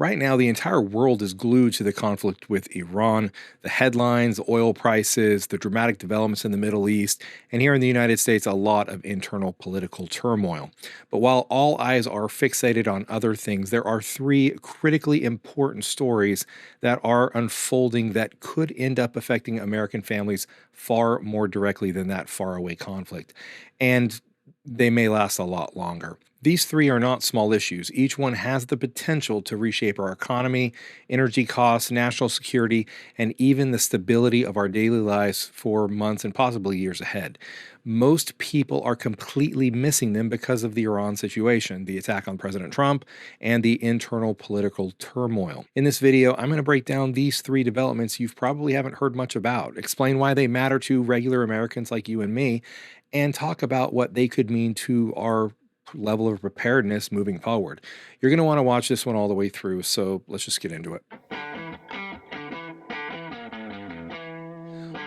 Right now, the entire world is glued to the conflict with Iran, the headlines, the oil prices, the dramatic developments in the Middle East, and here in the United States, a lot of internal political turmoil. But while all eyes are fixated on other things, there are three critically important stories that are unfolding that could end up affecting American families far more directly than that faraway conflict. And they may last a lot longer. These three are not small issues. Each one has the potential to reshape our economy, energy costs, national security, and even the stability of our daily lives for months and possibly years ahead. Most people are completely missing them because of the Iran situation, the attack on President Trump, and the internal political turmoil. In this video, I'm going to break down these three developments you probably haven't heard much about, explain why they matter to regular Americans like you and me, and talk about what they could mean to our level of preparedness moving forward. You're going to want to watch this one all the way through, so let's just get into it.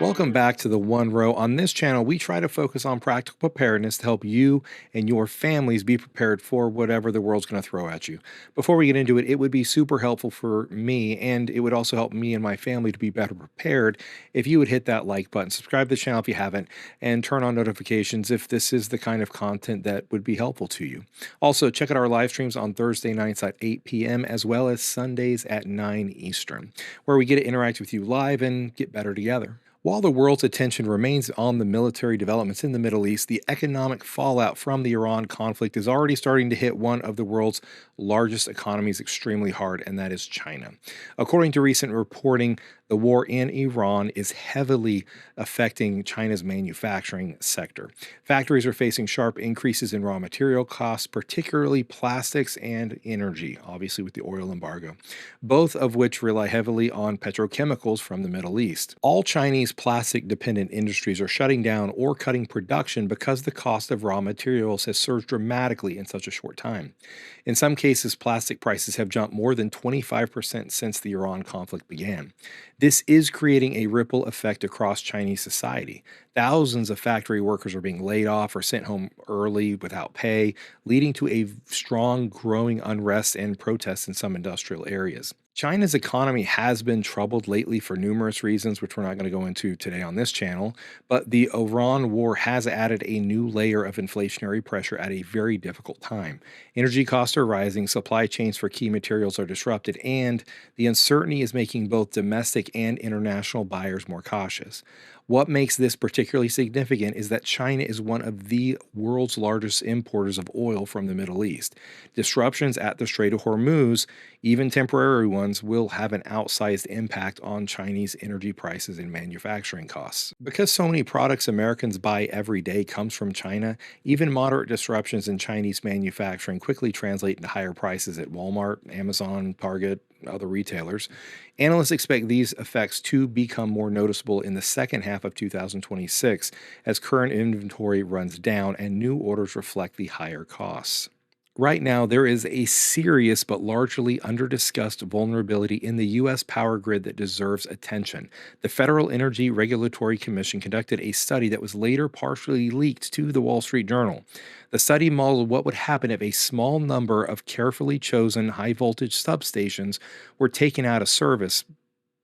Welcome back to the One Row. On this channel, we try to focus on practical preparedness to help you and your families be prepared for whatever the world's going to throw at you. Before we get into it, it would be super helpful for me, and it would also help me and my family to be better prepared if you would hit that like button, subscribe to the channel if you haven't, and turn on notifications if this is the kind of content that would be helpful to you. Also, check out our live streams on Thursday nights at 8 p.m. as well as Sundays at 9 Eastern, where we get to interact with you live and get better together. While the world's attention remains on the military developments in the Middle East, the economic fallout from the Iran conflict is already starting to hit one of the world's largest economies extremely hard, and that is China. According to recent reporting, the war in Iran is heavily affecting China's manufacturing sector. Factories are facing sharp increases in raw material costs, particularly plastics and energy, obviously with the oil embargo, both of which rely heavily on petrochemicals from the Middle East. All Chinese plastic-dependent industries are shutting down or cutting production because the cost of raw materials has surged dramatically in such a short time. In some cases, plastic prices have jumped more than 25% since the Iran conflict began. This is creating a ripple effect across Chinese society. Thousands of factory workers are being laid off or sent home early without pay, leading to a strong growing unrest and protests in some industrial areas. China's economy has been troubled lately for numerous reasons, which we're not going to go into today on this channel, but the Iran war has added a new layer of inflationary pressure at a very difficult time. Energy costs are rising, supply chains for key materials are disrupted, and the uncertainty is making both domestic and international buyers more cautious. What makes this particularly significant is that China is one of the world's largest importers of oil from the Middle East. Disruptions at the Strait of Hormuz, even temporary ones, will have an outsized impact on Chinese energy prices and manufacturing costs. Because so many products Americans buy every day comes from China, even moderate disruptions in Chinese manufacturing quickly translate into higher prices at Walmart, Amazon, Target, other retailers. Analysts expect these effects to become more noticeable in the second half of 2026 as current inventory runs down and new orders reflect the higher costs. Right now, there is a serious but largely under-discussed vulnerability in the U.S. power grid that deserves attention. The Federal Energy Regulatory Commission conducted a study that was later partially leaked to the Wall Street Journal. The study modeled what would happen if a small number of carefully chosen high-voltage substations were taken out of service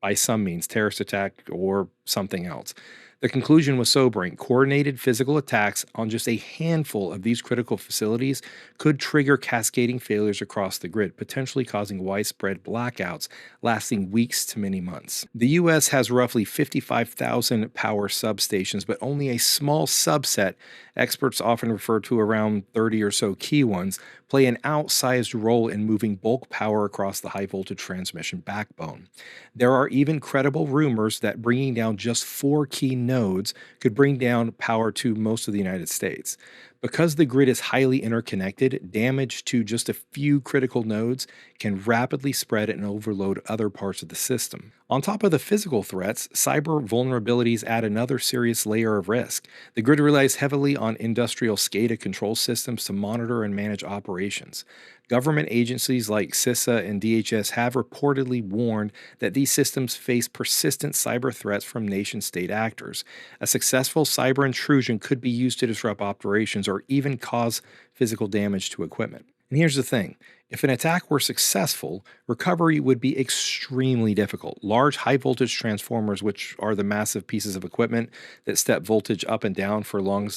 by some means, terrorist attack or something else. The conclusion was sobering. Coordinated physical attacks on just a handful of these critical facilities could trigger cascading failures across the grid, potentially causing widespread blackouts lasting weeks to many months. The U.S. has roughly 55,000 power substations, but only a small subset, experts often refer to around 30 or so key ones, play an outsized role in moving bulk power across the high-voltage transmission backbone. There are even credible rumors that bringing down just 4 key nodes could bring down power to most of the United States. Because the grid is highly interconnected, damage to just a few critical nodes can rapidly spread and overload other parts of the system. On top of the physical threats, cyber vulnerabilities add another serious layer of risk. The grid relies heavily on industrial SCADA control systems to monitor and manage operations. Government agencies like CISA and DHS have reportedly warned that these systems face persistent cyber threats from nation-state actors. A successful cyber intrusion could be used to disrupt operations or even cause physical damage to equipment. And here's the thing, if an attack were successful, recovery would be extremely difficult. Large high voltage transformers, which are the massive pieces of equipment that step voltage up and down for long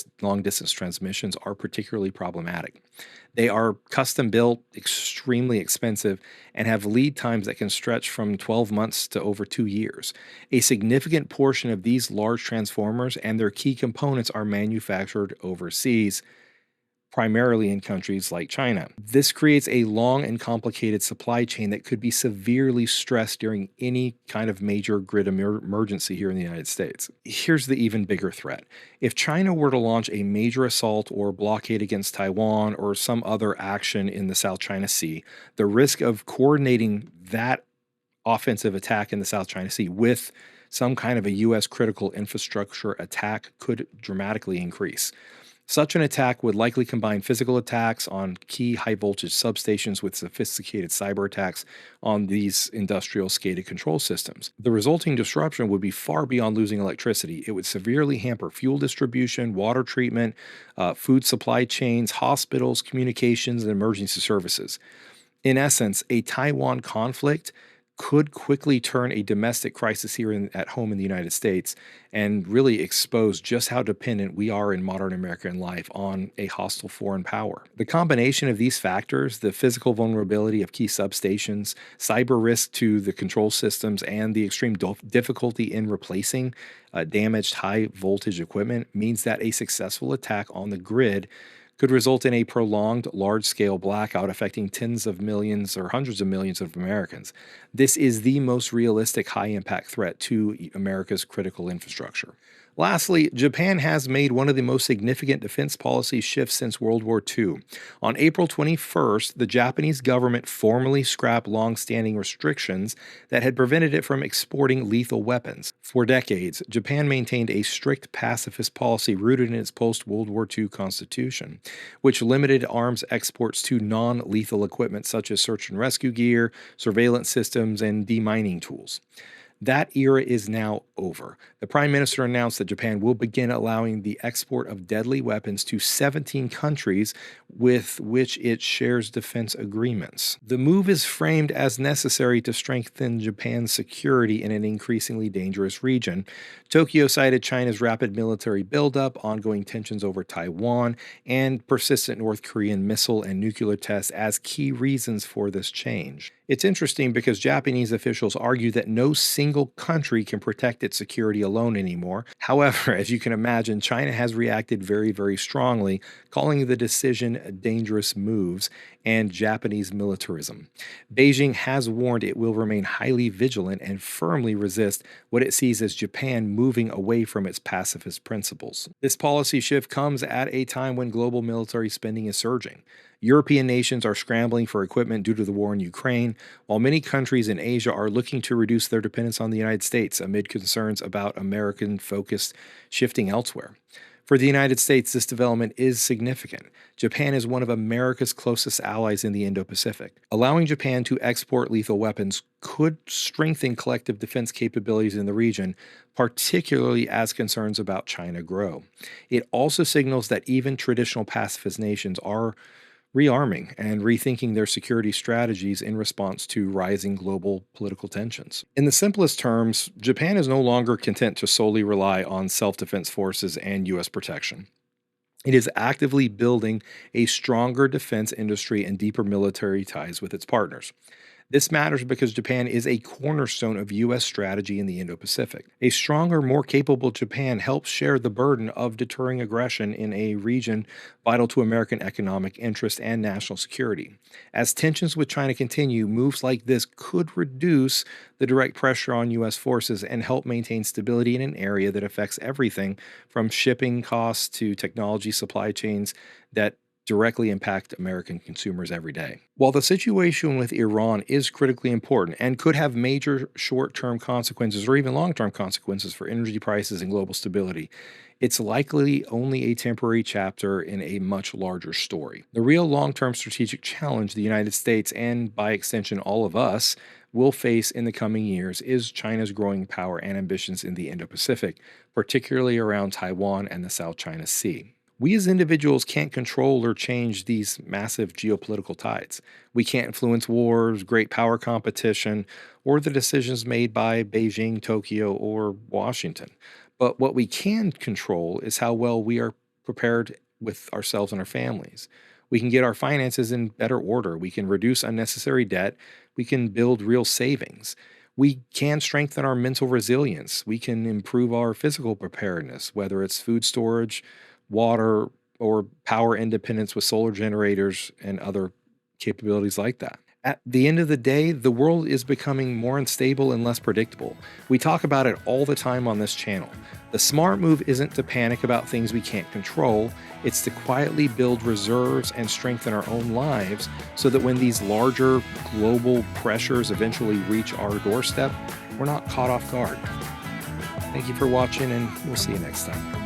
distance transmissions, are particularly problematic. They are custom built, extremely expensive, and have lead times that can stretch from 12 months to over 2 years. A significant portion of these large transformers and their key components are manufactured overseas, primarily in countries like China. This creates a long and complicated supply chain that could be severely stressed during any kind of major grid emergency here in the United States. Here's the even bigger threat. If China were to launch a major assault or blockade against Taiwan or some other action in the South China Sea, the risk of coordinating that offensive attack in the South China Sea with some kind of a U.S. critical infrastructure attack could dramatically increase. Such an attack would likely combine physical attacks on key high voltage substations with sophisticated cyber attacks on these industrial SCADA control systems. The resulting disruption would be far beyond losing electricity. It would severely hamper fuel distribution, water treatment, food supply chains, hospitals, communications, and emergency services. In essence, a Taiwan conflict could quickly turn a domestic crisis here at home in the United States and really expose just how dependent we are in modern American life on a hostile foreign power. The combination of these factors, the physical vulnerability of key substations, cyber risk to the control systems, and the extreme difficulty in replacing damaged high voltage equipment, means that a successful attack on the grid could result in a prolonged, large scale blackout affecting tens of millions or hundreds of millions of Americans. This is the most realistic high impact threat to America's critical infrastructure. Lastly, Japan has made one of the most significant defense policy shifts since World War II. On April 21st, the Japanese government formally scrapped long-standing restrictions that had prevented it from exporting lethal weapons. For decades, Japan maintained a strict pacifist policy rooted in its post-World War II constitution, which limited arms exports to non-lethal equipment such as search and rescue gear, surveillance systems, and demining tools. That era is now over. The Prime Minister announced that Japan will begin allowing the export of deadly weapons to 17 countries with which it shares defense agreements. The move is framed as necessary to strengthen Japan's security in an increasingly dangerous region. Tokyo cited China's rapid military buildup, ongoing tensions over Taiwan, and persistent North Korean missile and nuclear tests as key reasons for this change. It's interesting because Japanese officials argue that no single country can protect its security alone anymore. However, as you can imagine, China has reacted very, very strongly, calling the decision dangerous moves and Japanese militarism. Beijing has warned it will remain highly vigilant and firmly resist what it sees as Japan moving away from its pacifist principles. This policy shift comes at a time when global military spending is surging. European nations are scrambling for equipment due to the war in Ukraine, while many countries in Asia are looking to reduce their dependence on the United States amid concerns about American focus shifting elsewhere. For the United States, this development is significant. Japan is one of America's closest allies in the Indo-Pacific. Allowing Japan to export lethal weapons could strengthen collective defense capabilities in the region, particularly as concerns about China grow. It also signals that even traditional pacifist nations are rearming and rethinking their security strategies in response to rising global political tensions. In the simplest terms, Japan is no longer content to solely rely on self-defense forces and U.S. protection. It is actively building a stronger defense industry and deeper military ties with its partners. This matters because Japan is a cornerstone of U.S. strategy in the Indo-Pacific. A stronger, more capable Japan helps share the burden of deterring aggression in a region vital to American economic interest and national security. As tensions with China continue, moves like this could reduce the direct pressure on U.S. forces and help maintain stability in an area that affects everything from shipping costs to technology supply chains that directly impact American consumers every day. While the situation with Iran is critically important and could have major short-term consequences or even long-term consequences for energy prices and global stability, it's likely only a temporary chapter in a much larger story. The real long-term strategic challenge the United States, and by extension all of us, will face in the coming years is China's growing power and ambitions in the Indo-Pacific, particularly around Taiwan and the South China Sea. We as individuals can't control or change these massive geopolitical tides. We can't influence wars, great power competition, or the decisions made by Beijing, Tokyo, or Washington. But what we can control is how well we are prepared with ourselves and our families. We can get our finances in better order. We can reduce unnecessary debt. We can build real savings. We can strengthen our mental resilience. We can improve our physical preparedness, whether it's food storage, water, or power independence with solar generators and other capabilities like that. At the end of the day, the world is becoming more unstable and less predictable. We talk about it all the time on this channel. The smart move isn't to panic about things we can't control, it's to quietly build reserves and strengthen our own lives so that when these larger global pressures eventually reach our doorstep, we're not caught off guard. Thank you for watching, and we'll see you next time.